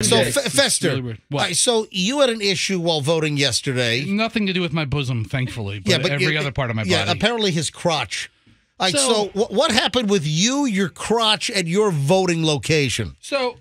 So, It's Fester, really weird. What? all right, so you had an issue while voting yesterday. Nothing to do with my bosom, thankfully, but every other part of my Yeah, body. apparently his crotch. All right, So- so what happened with you, your crotch, and your voting location? So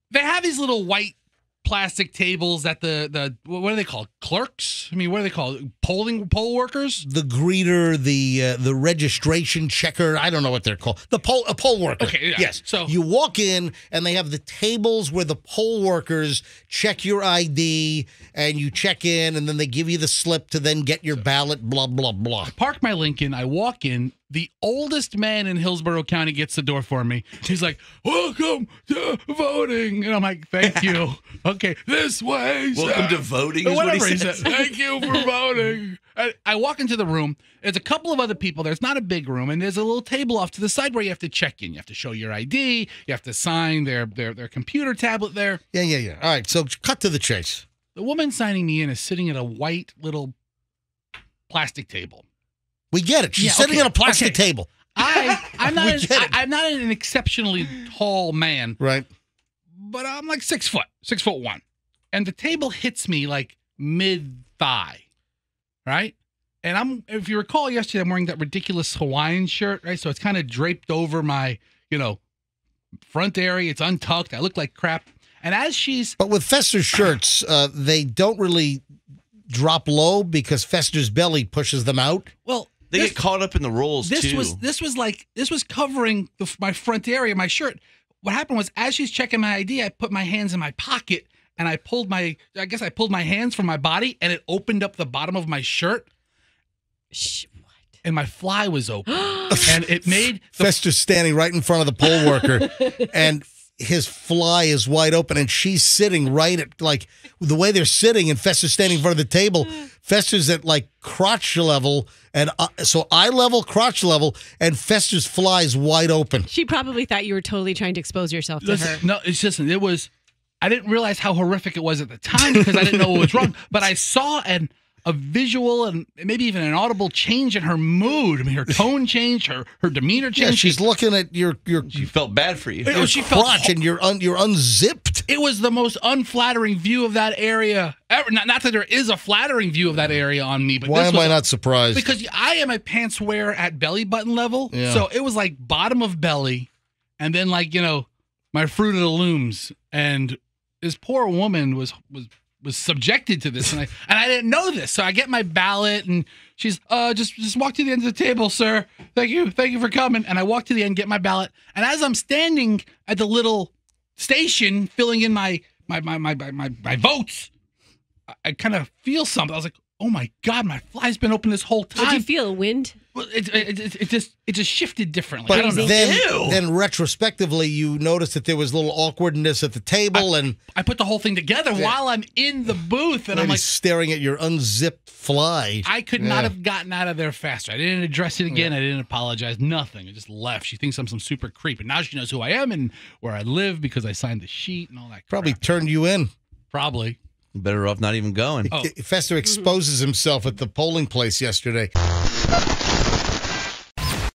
they have these little white plastic tables at the what are they called? Clerks? I mean, what are they called? Poll workers? The greeter, the registration checker, I don't know what they're called. A poll worker. Okay, yeah. Yes. So- you walk in and they have the tables where the poll workers check your ID and you check in and then they give you the slip to then get your ballot, blah, blah, blah. Park my Lincoln. I walk in. The oldest man in Hillsborough County gets the door for me. He's like, "Welcome to voting," and I'm like, "Thank you." Okay, this way. Welcome sir. to voting Or is what whatever he he says. said. Thank you for voting. I walk into the room. There's a couple of other people. There's not a big room, and there's a little table off to the side where you have to check in. You have to show your ID. You have to sign their computer tablet there. Yeah. All right, so cut to the chase. The woman signing me in is sitting at a white little plastic table. We get it. She's Yeah, sitting okay, at a plastic okay. table. I'm We get it. I'm not an exceptionally tall man, Right. but I'm like 6'1", and the table hits me like mid thigh, right? And if you recall yesterday, I'm wearing that ridiculous Hawaiian shirt, right? So it's kind of draped over my, front area. It's untucked. I look like crap. And as she's But with Fester's shirts, they don't really drop low because Fester's belly pushes them out. They get caught up in the rolls too. This was covering my front area, my shirt. What happened was, as she's checking my ID, I put my hands in my pocket and I pulled my hands from my body and it opened up the bottom of my shirt. What? And my fly was open, and it made Fester's standing right in front of the poll worker, and his fly is wide open, and she's sitting right at, like, the way they're sitting, and Fester's standing in front of the table. Fester's at, like, crotch level, and so eye level, crotch level, and Fester's fly is wide open. She probably thought you were totally trying to expose yourself to her. No, it's just I didn't realize how horrific it was at the time because I didn't know what was wrong. But I saw a visual and maybe even an audible change in her mood. I mean, her tone changed, her demeanor changed. Yeah, she's looking at your She felt bad for you. She felt crotch, and you're unzipped. It was the most unflattering view of that area ever. Not that there is a flattering view of that area on me, but Why this am was I not surprised? Because I am a pants wearer at belly button level, Yeah. so it was like bottom of belly, and then my Fruit of the Looms, and this poor woman was subjected to this, and I didn't know this, so I get my ballot, and she's just walk to the end of the table, sir. Thank you for coming. And I walk to the end, get my ballot, and as I'm standing at the little station filling in my votes, I kind of feel something. I was like, oh my God, my fly's been open this whole time. Did you feel a wind? Well, it just shifted differently. But I don't know. then retrospectively, you noticed that there was a little awkwardness at the table, and I put the whole thing together while I'm in the booth, and I'm like staring at your unzipped fly. I could not have gotten out of there faster. I didn't address it again. I didn't apologize. Nothing. I just left. She thinks I'm some super creep, and now she knows who I am and where I live because I signed the sheet and all that. Probably crap. turned you in. Probably. Better off not even going. Fester exposes himself at the polling place yesterday.